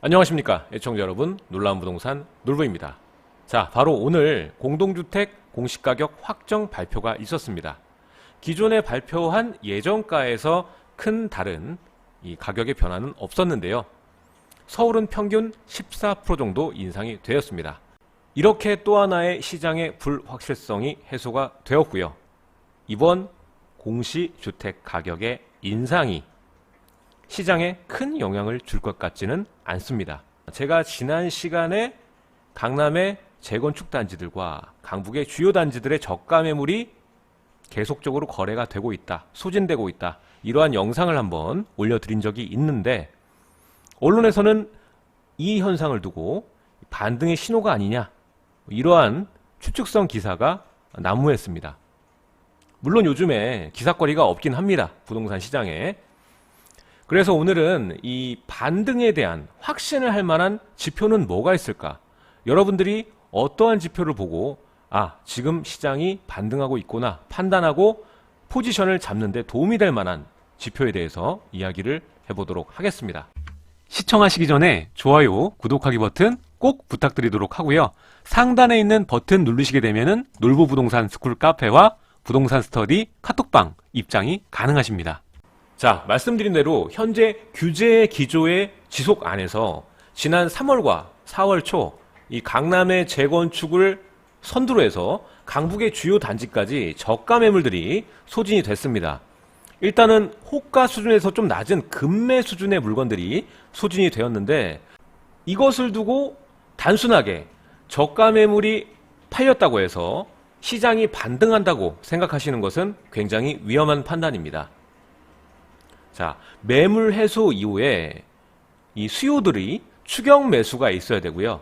안녕하십니까 애청자 여러분, 놀라운 부동산 놀부입니다. 자, 바로 오늘 공동주택 공시가격 확정 발표가 있었습니다. 기존에 발표한 예정가에서 큰 다른 이 가격의 변화는 없었는데요. 서울은 평균 14% 정도 인상이 되었습니다. 이렇게 또 하나의 시장의 불확실성이 해소가 되었고요. 이번 공시주택 가격의 인상이 시장에 큰 영향을 줄 것 같지는 않습니다. 제가 지난 시간에 강남의 재건축 단지들과 강북의 주요 단지들의 저가 매물이 계속적으로 거래가 되고 있다, 소진되고 있다, 이러한 영상을 한번 올려드린 적이 있는데, 언론에서는 이 현상을 두고 반등의 신호가 아니냐, 이러한 추측성 기사가 난무했습니다. 물론 요즘에 기사거리가 없긴 합니다, 부동산 시장에. 그래서 오늘은 이 반등에 대한 확신을 할 만한 지표는 뭐가 있을까? 여러분들이 어떠한 지표를 보고 지금 시장이 반등하고 있구나 판단하고 포지션을 잡는 데 도움이 될 만한 지표에 대해서 이야기를 해보도록 하겠습니다. 시청하시기 전에 좋아요, 구독하기 버튼 꼭 부탁드리도록 하고요. 상단에 있는 버튼 누르시게 되면은 놀부부동산 스쿨 카페와 부동산 스터디 카톡방 입장이 가능하십니다. 자, 말씀드린 대로 현재 규제 기조의 지속 안에서 지난 3월과 4월 초 이 강남의 재건축을 선두로 해서 강북의 주요 단지까지 저가 매물들이 소진이 됐습니다. 일단은 호가 수준에서 좀 낮은 금매 수준의 물건들이 소진이 되었는데, 이것을 두고 단순하게 저가 매물이 팔렸다고 해서 시장이 반등한다고 생각하시는 것은 굉장히 위험한 판단입니다. 자, 매물 해소 이후에 이 수요들이 추격 매수가 있어야 되고요.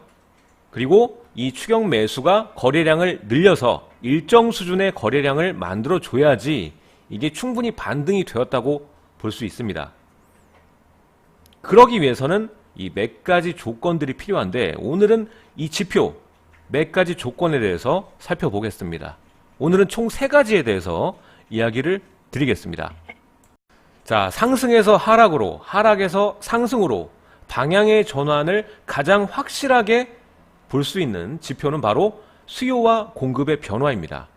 그리고 이 추격 매수가 거래량을 늘려서 일정 수준의 거래량을 만들어 줘야지 이게 충분히 반등이 되었다고 볼 수 있습니다. 그러기 위해서는 이 몇 가지 조건들이 필요한데, 오늘은 이 지표 몇 가지 조건에 대해서 살펴보겠습니다. 오늘은 총 3가지에 대해서 이야기를 드리겠습니다. 자, 상승에서 하락으로, 하락에서 상승으로 방향의 전환을 가장 확실하게 볼 수 있는 지표는 바로 수요와 공급의 변화입니다.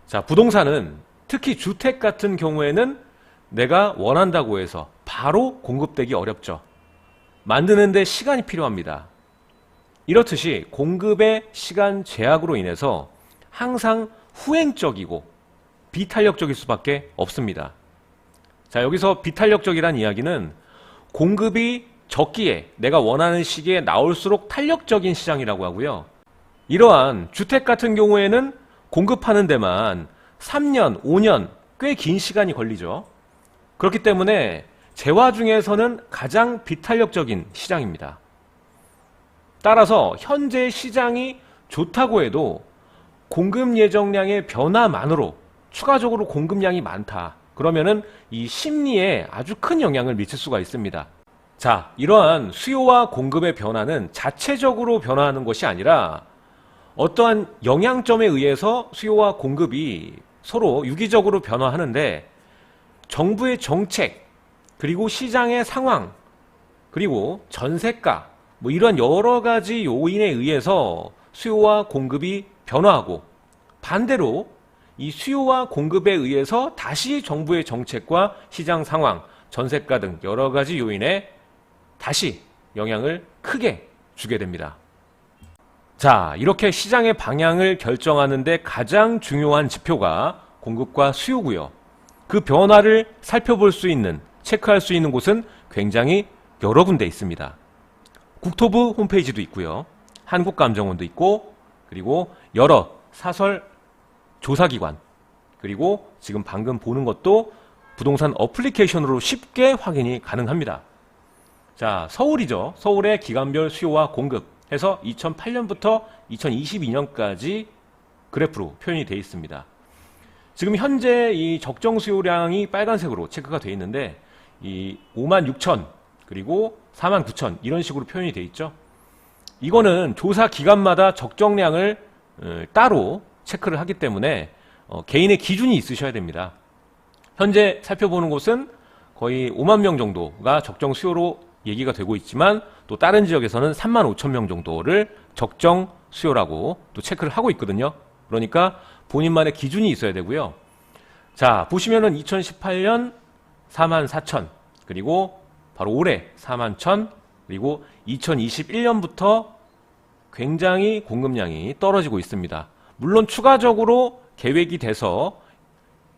자, 부동산은 특히 주택 같은 경우에는 내가 원한다고 해서 바로 공급되기 어렵죠. 만드는데 시간이 필요합니다. 이렇듯이 공급의 시간 제약으로 인해서 항상 후행적이고 비탄력적일 수밖에 없습니다. 자, 여기서 비탄력적이란 이야기는 공급이 적기에 내가 원하는 시기에 나올수록 탄력적인 시장이라고 하고요. 이러한 주택 같은 경우에는 공급하는 데만 3년, 5년 꽤 긴 시간이 걸리죠. 그렇기 때문에 재화 중에서는 가장 비탄력적인 시장입니다. 따라서 현재 시장이 좋다고 해도 공급 예정량의 변화만으로 추가적으로 공급량이 많다, 그러면은 이 심리에 아주 큰 영향을 미칠 수가 있습니다. 자, 이러한 수요와 공급의 변화는 자체적으로 변화하는 것이 아니라 어떠한 영향점에 의해서 수요와 공급이 서로 유기적으로 변화하는데, 정부의 정책, 그리고 시장의 상황, 그리고 전세가, 이런 여러 가지 요인에 의해서 수요와 공급이 변화하고, 반대로 이 수요와 공급에 의해서 다시 정부의 정책과 시장 상황, 전세가 등 여러 가지 요인에 다시 영향을 크게 주게 됩니다. 자, 이렇게 시장의 방향을 결정하는데 가장 중요한 지표가 공급과 수요고요. 그 변화를 살펴볼 수 있는, 체크할 수 있는 곳은 굉장히 여러 군데 있습니다. 국토부 홈페이지도 있고요. 한국감정원도 있고, 그리고 여러 사설 조사기관, 그리고 지금 방금 보는 것도 부동산 어플리케이션으로 쉽게 확인이 가능합니다. 자, 서울이죠. 서울의 기간별 수요와 공급 해서 2008년부터 2022년까지 그래프로 표현이 되어 있습니다. 지금 현재 이 적정 수요량이 빨간색으로 체크가 되어 있는데, 이 56,000 그리고 49,000 이런 식으로 표현이 되어 있죠. 이거는 조사 기간마다 적정량을 따로 체크를 하기 때문에 개인의 기준이 있으셔야 됩니다. 현재 살펴보는 곳은 거의 5만 명 정도가 적정 수요로 얘기가 되고 있지만 또 다른 지역에서는 3만 5천 명 정도를 적정 수요라고 또 체크를 하고 있거든요. 그러니까 본인만의 기준이 있어야 되고요. 자, 보시면은 2018년 4만 4천, 그리고 바로 올해 4만 1천, 그리고 2021년부터 굉장히 공급량이 떨어지고 있습니다. 물론 추가적으로 계획이 돼서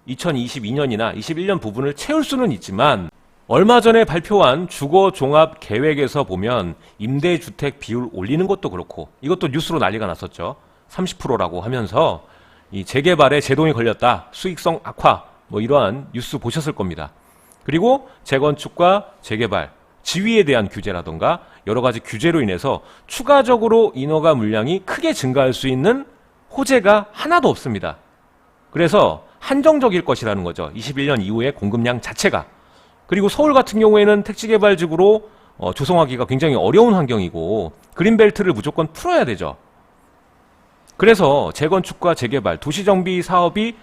2022년이나 21년 부분을 채울 수는 있지만 얼마 전에 발표한 주거종합 계획에서 보면 임대주택 비율 올리는 것도 그렇고, 이것도 뉴스로 난리가 났었죠. 30%라고 하면서 이 재개발에 제동이 걸렸다, 수익성 악화, 뭐 이러한 뉴스 보셨을 겁니다. 그리고 재건축과 재개발, 지위에 대한 규제라던가 여러 가지 규제로 인해서 추가적으로 인허가 물량이 크게 증가할 수 있는 호재가 하나도 없습니다. 그래서 한정적일 것이라는 거죠. 21년 이후의 공급량 자체가. 그리고 서울 같은 경우에는 택지개발지구로 조성하기가 굉장히 어려운 환경이고 그린벨트를 무조건 풀어야 되죠. 그래서 재건축과 재개발, 도시정비 사업이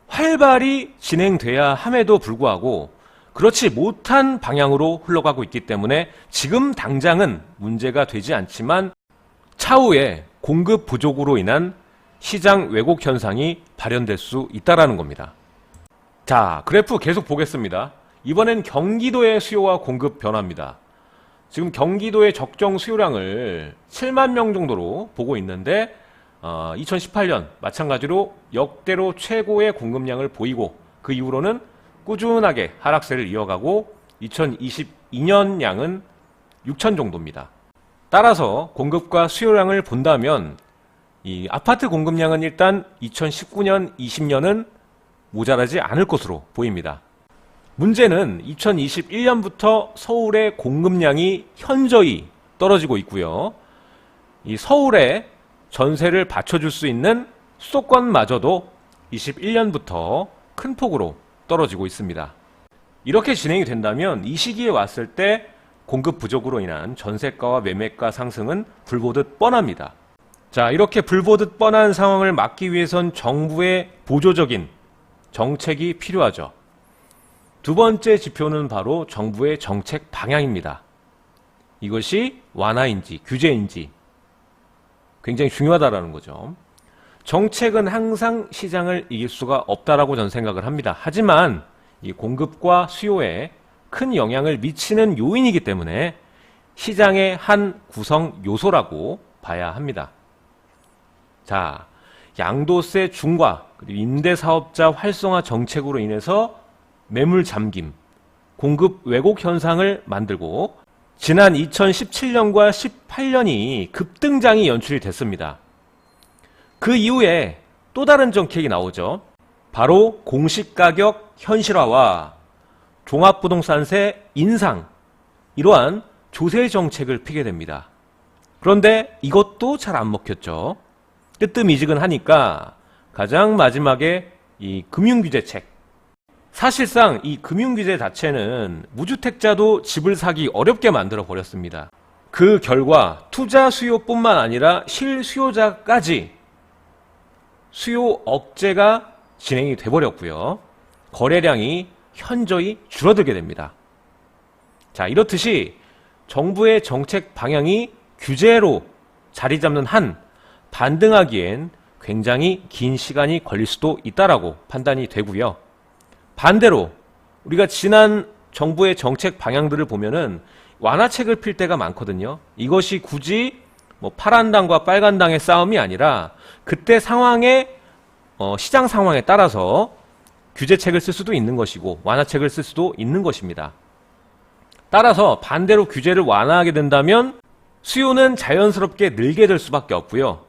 활발히 진행돼야 함에도 불구하고 그렇지 못한 방향으로 흘러가고 있기 때문에 지금 당장은 문제가 되지 않지만 차후에 공급 부족으로 인한 시장 왜곡 현상이 발현될 수 있다는 겁니다. 자, 그래프 계속 보겠습니다. 이번엔 경기도의 수요와 공급 변화입니다. 지금 경기도의 적정 수요량을 7만 명 정도로 보고 있는데 2018년 마찬가지로 역대로 최고의 공급량을 보이고 그 이후로는 꾸준하게 하락세를 이어가고 2022년 양은 6천 정도입니다. 따라서 공급과 수요량을 본다면 이 아파트 공급량은 일단 2019년, 20년은 모자라지 않을 것으로 보입니다. 문제는 2021년부터 서울의 공급량이 현저히 떨어지고 있고요. 이 서울에 전세를 받쳐줄 수 있는 수도권마저도 21년부터 큰 폭으로 떨어지고 있습니다. 이렇게 진행이 된다면 이 시기에 왔을 때 공급 부족으로 인한 전세가와 매매가 상승은 불보듯 뻔합니다. 자, 이렇게 불보듯 뻔한 상황을 막기 위해선 정부의 보조적인 정책이 필요하죠. 두 번째 지표는 바로 정부의 정책 방향입니다. 이것이 완화인지 규제인지 굉장히 중요하다는 거죠. 정책은 항상 시장을 이길 수가 없다라고 저는 생각을 합니다. 하지만 이 공급과 수요에 큰 영향을 미치는 요인이기 때문에 시장의 한 구성 요소라고 봐야 합니다. 자, 양도세 중과 그리고 임대사업자 활성화 정책으로 인해서 매물 잠김, 공급 왜곡 현상을 만들고 지난 2017년과 18년이 급등장이 연출이 됐습니다. 그 이후에 또 다른 정책이 나오죠. 바로 공시가격 현실화와 종합부동산세 인상, 이러한 조세 정책을 피게 됩니다. 그런데 이것도 잘 안 먹혔죠. 뜨뜻미지근하니까 가장 마지막에 이 금융규제책, 사실상 이 금융규제 자체는 무주택자도 집을 사기 어렵게 만들어 버렸습니다. 그 결과 투자 수요뿐만 아니라 실수요자까지 수요 억제가 진행이 돼버렸고요. 거래량이 현저히 줄어들게 됩니다. 자, 이렇듯이 정부의 정책 방향이 규제로 자리 잡는 한 반등하기엔 굉장히 긴 시간이 걸릴 수도 있다라고 판단이 되고요. 반대로 우리가 지난 정부의 정책 방향들을 보면은 완화책을 필 때가 많거든요. 이것이 굳이 뭐 파란 당과 빨간 당의 싸움이 아니라 그때 상황에 시장 상황에 따라서 규제책을 쓸 수도 있는 것이고 완화책을 쓸 수도 있는 것입니다. 따라서 반대로 규제를 완화하게 된다면 수요는 자연스럽게 늘게 될 수밖에 없고요.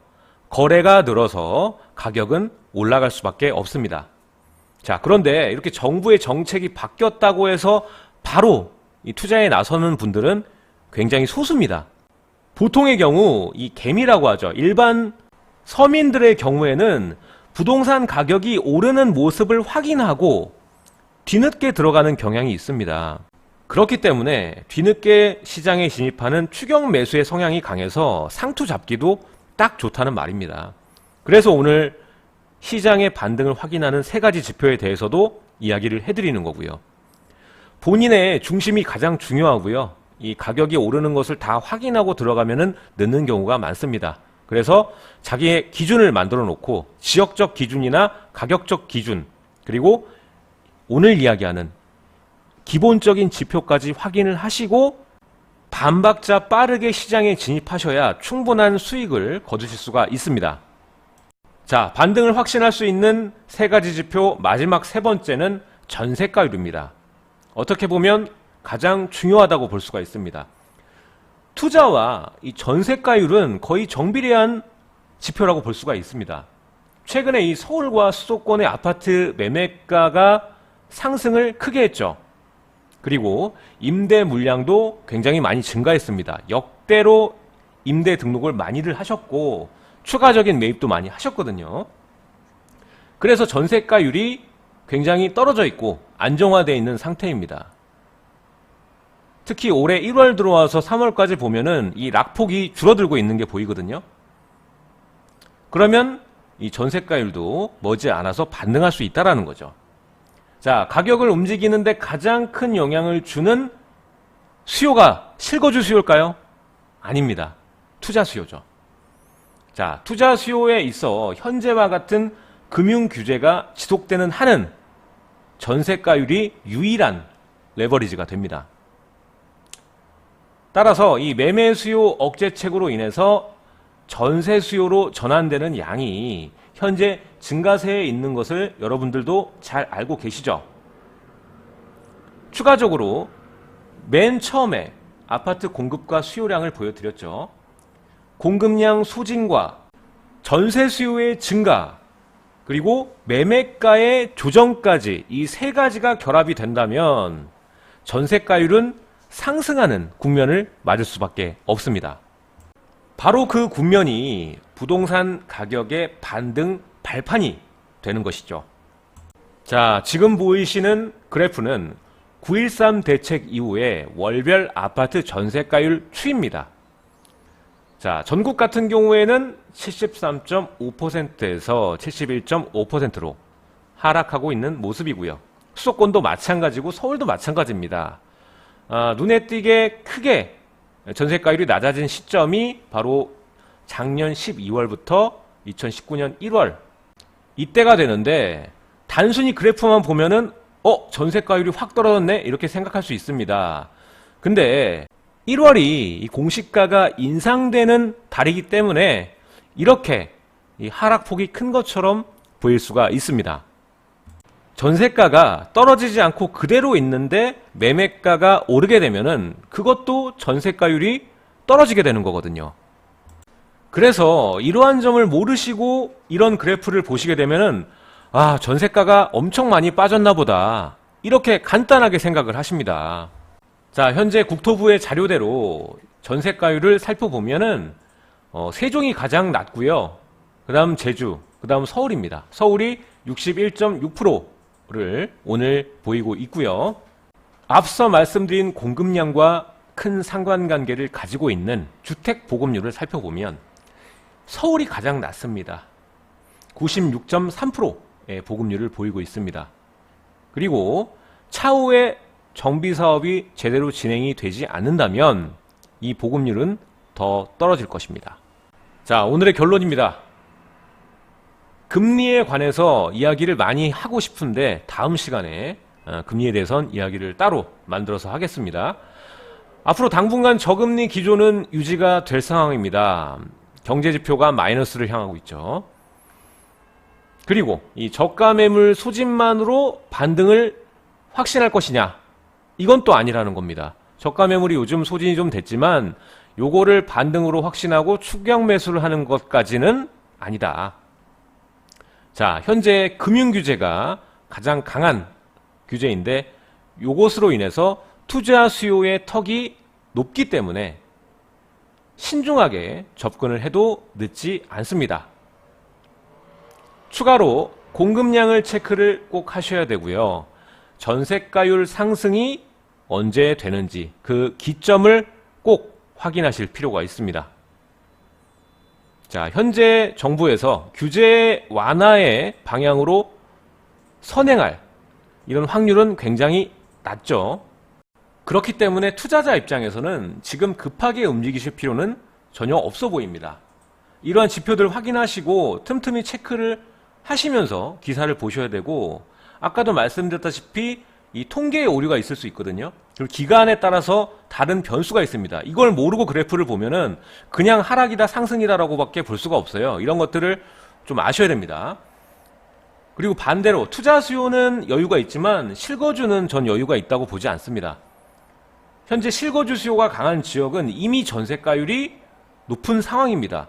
거래가 늘어서 가격은 올라갈 수밖에 없습니다. 자, 그런데 이렇게 정부의 정책이 바뀌었다고 해서 바로 이 투자에 나서는 분들은 굉장히 소수입니다. 보통의 경우 이 개미라고 하죠. 일반 서민들의 경우에는 부동산 가격이 오르는 모습을 확인하고 뒤늦게 들어가는 경향이 있습니다. 그렇기 때문에 뒤늦게 시장에 진입하는 추격 매수의 성향이 강해서 상투 잡기도 딱 좋다는 말입니다. 그래서 오늘 시장의 반등을 확인하는 세 가지 지표에 대해서도 이야기를 해드리는 거고요. 본인의 중심이 가장 중요하고요. 이 가격이 오르는 것을 다 확인하고 들어가면은 늦는 경우가 많습니다. 그래서 자기의 기준을 만들어 놓고 지역적 기준이나 가격적 기준, 그리고 오늘 이야기하는 기본적인 지표까지 확인을 하시고 반박자 빠르게 시장에 진입하셔야 충분한 수익을 거두실 수가 있습니다. 자, 반등을 확신할 수 있는 세 가지 지표, 마지막 세 번째는 전세가율입니다. 어떻게 보면 가장 중요하다고 볼 수가 있습니다. 투자와 이 전세가율은 거의 정비례한 지표라고 볼 수가 있습니다. 최근에 이 서울과 수도권의 아파트 매매가가 상승을 크게 했죠. 그리고 임대 물량도 굉장히 많이 증가했습니다. 역대로 임대 등록을 많이들 하셨고 추가적인 매입도 많이 하셨거든요. 그래서 전세가율이 굉장히 떨어져 있고 안정화되어 있는 상태입니다. 특히 올해 1월 들어와서 3월까지 보면은 이 락폭이 줄어들고 있는 게 보이거든요. 그러면 이 전세가율도 머지않아서 반등할 수 있다라는 거죠. 자, 가격을 움직이는데 가장 큰 영향을 주는 수요가 실거주 수요일까요? 아닙니다. 투자 수요죠. 자, 투자 수요에 있어 현재와 같은 금융 규제가 지속되는 한은 전세가율이 유일한 레버리지가 됩니다. 따라서 이 매매 수요 억제책으로 인해서 전세 수요로 전환되는 양이 현재 증가세에 있는 것을 여러분들도 잘 알고 계시죠? 추가적으로 맨 처음에 아파트 공급과 수요량을 보여드렸죠. 공급량 소진과 전세 수요의 증가, 그리고 매매가의 조정까지 이 세 가지가 결합이 된다면 전세가율은 상승하는 국면을 맞을 수밖에 없습니다. 바로 그 국면이 부동산 가격의 반등 발판이 되는 것이죠. 자, 지금 보이시는 그래프는 9.13 대책 이후에 월별 아파트 전세가율 추이입니다. 자, 전국 같은 경우에는 73.5%에서 71.5%로 하락하고 있는 모습이고요. 수도권도 마찬가지고 서울도 마찬가지입니다. 눈에 띄게 크게 전세가율이 낮아진 시점이 바로 작년 12월부터 2019년 1월 이때가 되는데 단순히 그래프만 보면은 전세가율이 확 떨어졌네 이렇게 생각할 수 있습니다. 근데 1월이 이 공시가가 인상되는 달이기 때문에 이렇게 이 하락폭이 큰 것처럼 보일 수가 있습니다. 전세가가 떨어지지 않고 그대로 있는데 매매가가 오르게 되면은 그것도 전세가율이 떨어지게 되는 거거든요. 그래서 이러한 점을 모르시고 이런 그래프를 보시게 되면은 전세가가 엄청 많이 빠졌나 보다 이렇게 간단하게 생각을 하십니다. 자, 현재 국토부의 자료대로 전세가율을 살펴보면은 세종이 가장 낮고요. 그 다음 제주, 그 다음 서울입니다. 서울이 61.6%를 오늘 보이고 있고요. 앞서 말씀드린 공급량과 큰 상관관계를 가지고 있는 주택 보급률을 살펴보면 서울이 가장 낮습니다. 96.3%의 보급률을 보이고 있습니다. 그리고 차후에 정비사업이 제대로 진행이 되지 않는다면 이 보급률은 더 떨어질 것입니다. 자, 오늘의 결론입니다. 금리에 관해서 이야기를 많이 하고 싶은데 다음 시간에 금리에 대해선 이야기를 따로 만들어서 하겠습니다. 앞으로 당분간 저금리 기조는 유지가 될 상황입니다. 경제지표가 마이너스를 향하고 있죠. 그리고 이 저가 매물 소진만으로 반등을 확신할 것이냐? 이건 또 아니라는 겁니다. 저가 매물이 요즘 소진이 좀 됐지만 요거를 반등으로 확신하고 추격 매수를 하는 것까지는 아니다. 자, 현재 금융규제가 가장 강한 규제인데 요것으로 인해서 투자 수요의 턱이 높기 때문에 신중하게 접근을 해도 늦지 않습니다. 추가로 공급량을 체크를 꼭 하셔야 되고요. 전세가율 상승이 언제 되는지 그 기점을 꼭 확인하실 필요가 있습니다. 자, 현재 정부에서 규제 완화의 방향으로 선행할 이런 확률은 굉장히 낮죠. 그렇기 때문에 투자자 입장에서는 지금 급하게 움직이실 필요는 전혀 없어 보입니다. 이러한 지표들 확인하시고 틈틈이 체크를 하시면서 기사를 보셔야 되고, 아까도 말씀드렸다시피 이 통계의 오류가 있을 수 있거든요. 그리고 기간에 따라서 다른 변수가 있습니다. 이걸 모르고 그래프를 보면은 그냥 하락이다 상승이다라고 밖에 볼 수가 없어요. 이런 것들을 좀 아셔야 됩니다. 그리고 반대로 투자 수요는 여유가 있지만 실거주는 전 여유가 있다고 보지 않습니다. 현재 실거주 수요가 강한 지역은 이미 전세가율이 높은 상황입니다.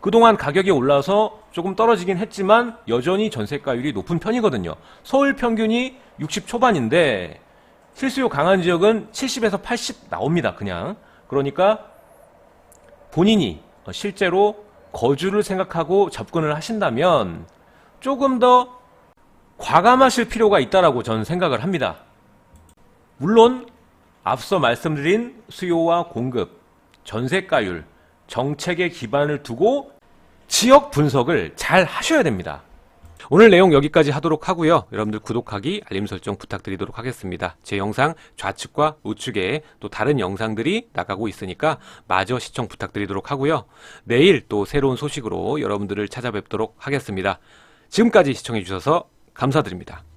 그동안 가격이 올라서 조금 떨어지긴 했지만 여전히 전세가율이 높은 편이거든요. 서울 평균이 60 초반인데 실수요 강한 지역은 70에서 80 나옵니다. 그냥. 그러니까 본인이 실제로 거주를 생각하고 접근을 하신다면 조금 더 과감하실 필요가 있다라고 저는 생각을 합니다. 물론 앞서 말씀드린 수요와 공급, 전세가율, 정책에 기반을 두고 지역 분석을 잘 하셔야 됩니다. 오늘 내용 여기까지 하도록 하고요. 여러분들 구독하기, 알림 설정 부탁드리도록 하겠습니다. 제 영상 좌측과 우측에 또 다른 영상들이 나가고 있으니까 마저 시청 부탁드리도록 하고요. 내일 또 새로운 소식으로 여러분들을 찾아뵙도록 하겠습니다. 지금까지 시청해 주셔서 감사드립니다.